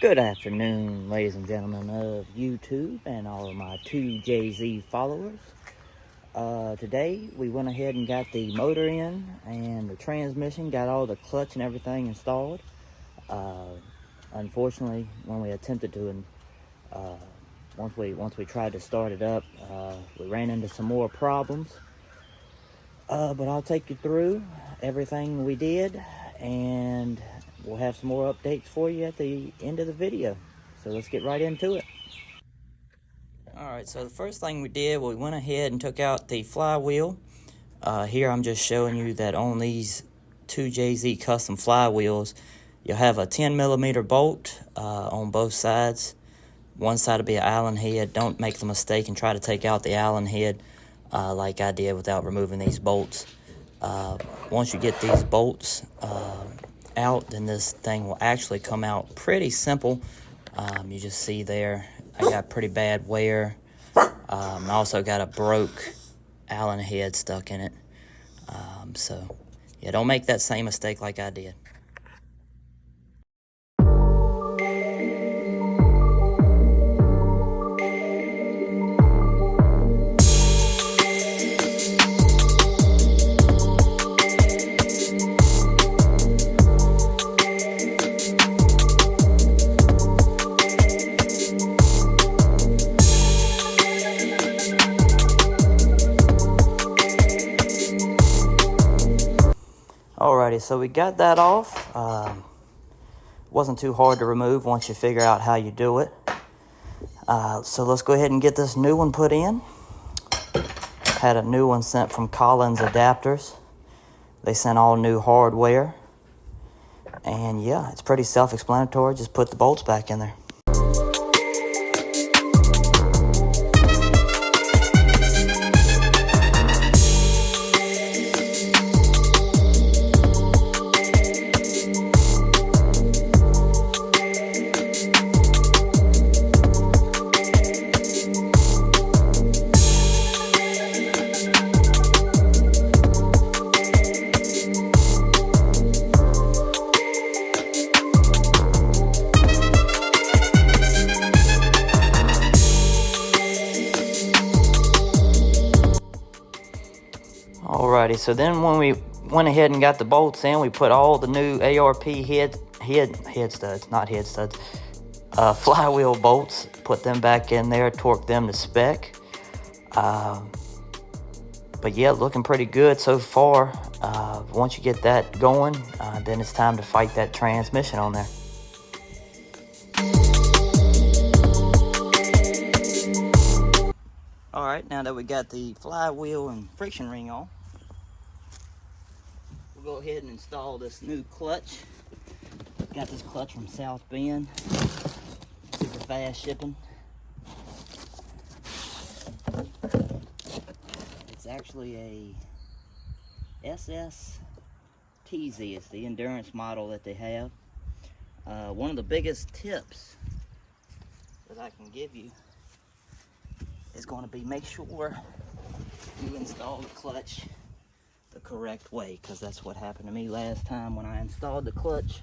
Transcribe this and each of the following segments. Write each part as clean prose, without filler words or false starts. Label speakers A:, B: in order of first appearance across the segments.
A: Good afternoon, ladies and gentlemen of YouTube and all of my 2JZ followers. Today we went ahead and got the motor in and the transmission, got all the clutch and everything installed. Unfortunately, when we attempted to, once we tried to start it up, we ran into some more problems. But I'll take you through everything we did, and we'll have some more updates for you at the end of the video. So let's get right into it. Alright, so the first thing we did, we went ahead and took out the flywheel. Here I'm just showing you that on these 2JZ custom flywheels, you'll have a 10mm bolt on both sides. One side will be an Allen head. Don't make the mistake and try to take out the Allen head like I did without removing these bolts. Once you get these bolts out, then this thing will actually come out pretty simple. You just see there, I got pretty bad wear. I also got a broke Allen head stuck in it. So, yeah, don't make that same mistake like I did. Alrighty, so we got that off. Wasn't too hard to remove once you figure out how you do it. So let's go ahead and get this new one put in. Had a new one sent from Collins Adapters. They sent all new hardware. And yeah, it's pretty self-explanatory. Just put the bolts back in there. Alrighty, so then when we went ahead and got the bolts in, we put all the new ARP flywheel bolts, put them back in there, torqued them to spec. But yeah, looking pretty good so far. Once you get that going, then it's time to fight that transmission on there. Alright, now that we got the flywheel and friction ring on, we'll go ahead and install this new clutch. Got this clutch from South Bend. Super fast shipping. It's actually a SSTZ. It's the endurance model that they have. One of the biggest tips that I can give you is going to be make sure you install the clutch the correct way, because that's what happened to me last time when I installed the clutch.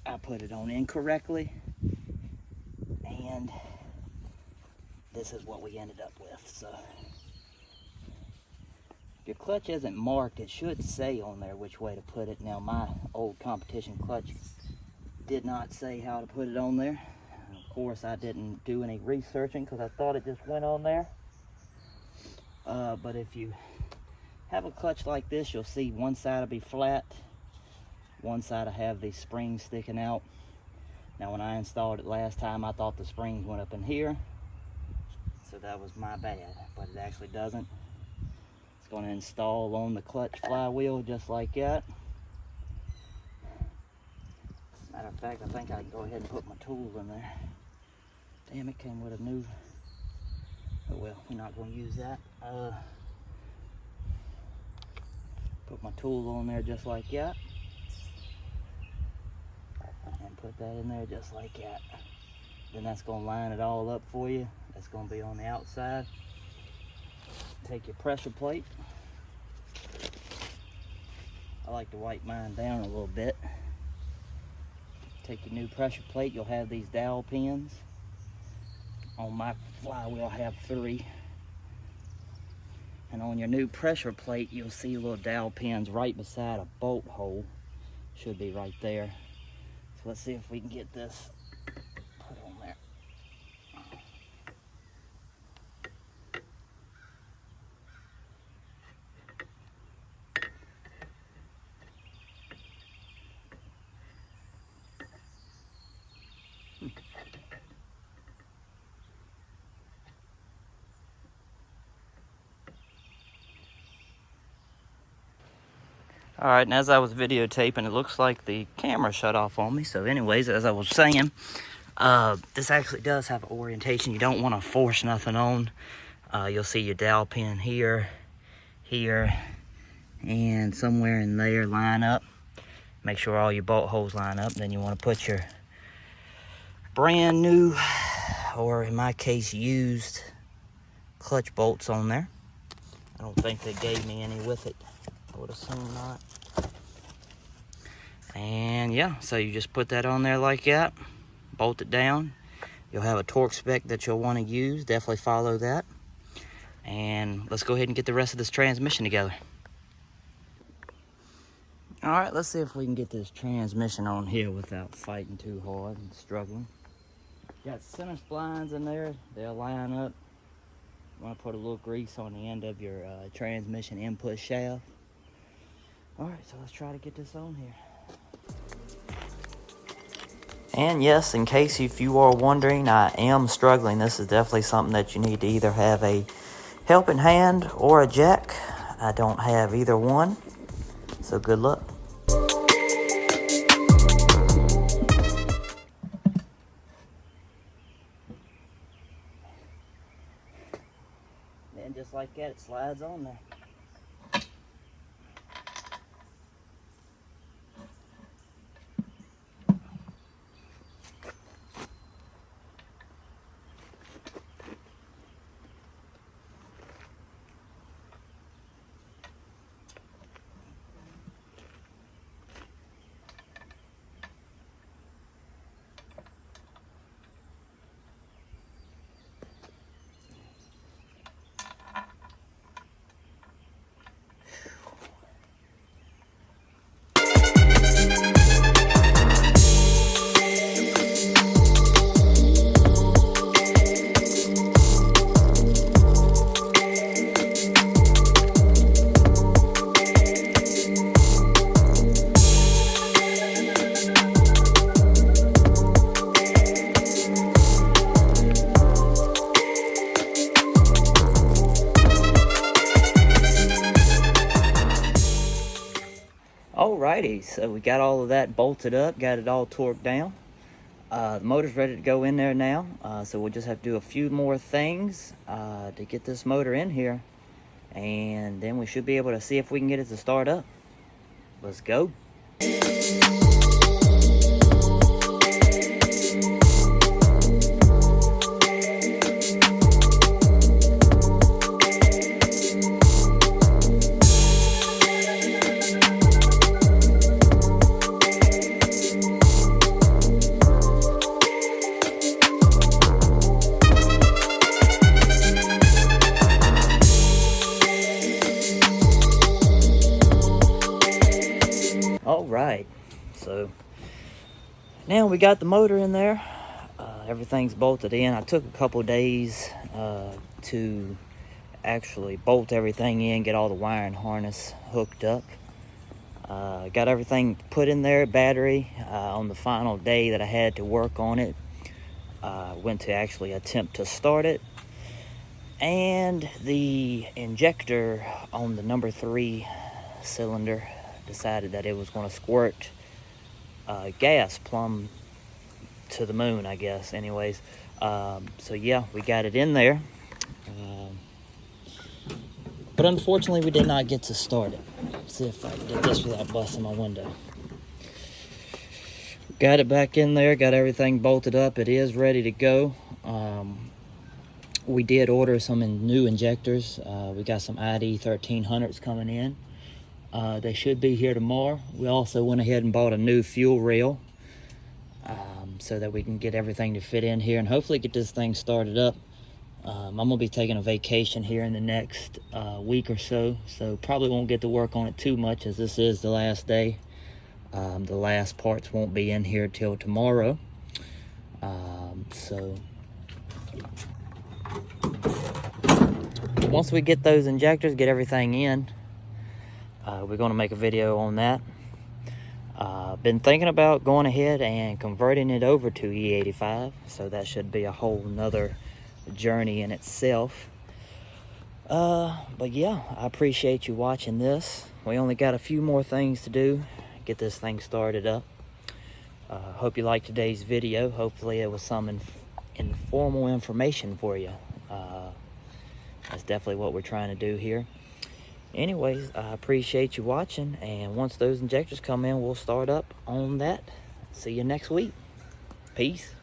A: I put it on incorrectly, and this is what we ended up with. So if your clutch isn't marked, it should say on there which way to put it. Now, my old competition clutch did not say how to put it on there. Of course, I didn't do any researching because I thought it just went on there. But if you have a clutch like this, you'll see one side will be flat, one side will have these springs sticking out. Now, when I installed it last time, I thought the springs went up in here, so that was my bad, but it actually doesn't. It's going to install on the clutch flywheel just like that. Matter of fact, I think I can go ahead and put my tools in there. Damn, it came with a new... Oh well, we're not going to use that. Put my tool on there just like that. And put that in there just like that. Then that's going to line it all up for you. That's going to be on the outside. Take your pressure plate. I like to wipe mine down a little bit. Take your new pressure plate, you'll have these dowel pins. On my flywheel I have 3. And on your new pressure plate, you'll see little dowel pins right beside a bolt hole. Should be right there. So let's see if we can get this put on there. All right, and as I was videotaping, it looks like the camera shut off on me. So anyways, as I was saying, this actually does have orientation. You don't want to force nothing on. You'll see your dowel pin here, here, and somewhere in there line up. Make sure all your bolt holes line up. Then you want to put your brand new, or in my case, used clutch bolts on there. I don't think they gave me any with it. I would assume not. And yeah, so you just put that on there like that, bolt it down. You'll have a torque spec that you'll want to use. Definitely follow that. And let's go ahead and get the rest of this transmission together. All right, let's see if we can get this transmission on here without fighting too hard and struggling. Got center splines in there. They'll line up. You want to put a little grease on the end of your transmission input shaft. All right, so let's try to get this on here. And yes, in case if you are wondering, I am struggling. This is definitely something that you need to either have a helping hand or a jack. I don't have either one, so good luck. And just like that, it slides on there. Alrighty, so we got all of that bolted up, got it all torqued down. The motor's ready to go in there now, so we'll just have to do a few more things to get this motor in here, and then we should be able to see if we can get it to start up. Let's go. Alright, so now we got the motor in there. Everything's bolted in. I took a couple days to actually bolt everything in, get all the wiring harness hooked up. Got everything put in there, battery. On the final day that I had to work on it, went to actually attempt to start it. And the injector on the number 3 cylinder decided that it was going to squirt gas plumb to the moon, I guess. Anyways, so yeah, we got it in there. But unfortunately, we did not get to start it. Let's see if I can get this without busting my window. Got it back in there, got everything bolted up. It is ready to go. We did order some new injectors. We got some ID 1300s coming in. They should be here tomorrow. We also went ahead and bought a new fuel rail. so that we can get everything to fit in here and hopefully get this thing started up. I'm gonna be taking a vacation here in the next week or so probably won't get to work on it too much, as this is the last day. The last parts won't be in here till tomorrow. So once we get those injectors, get everything in, we're going to make a video on that. Been thinking about going ahead and converting it over to E85, so that should be a whole nother journey in itself. But yeah, I appreciate you watching this. We only got a few more things to do, get this thing started up. Hope you liked today's video. Hopefully it was some informal information for you. That's definitely what we're trying to do here. Anyways, I appreciate you watching, and once those injectors come in, we'll start up on that. See you next week. Peace.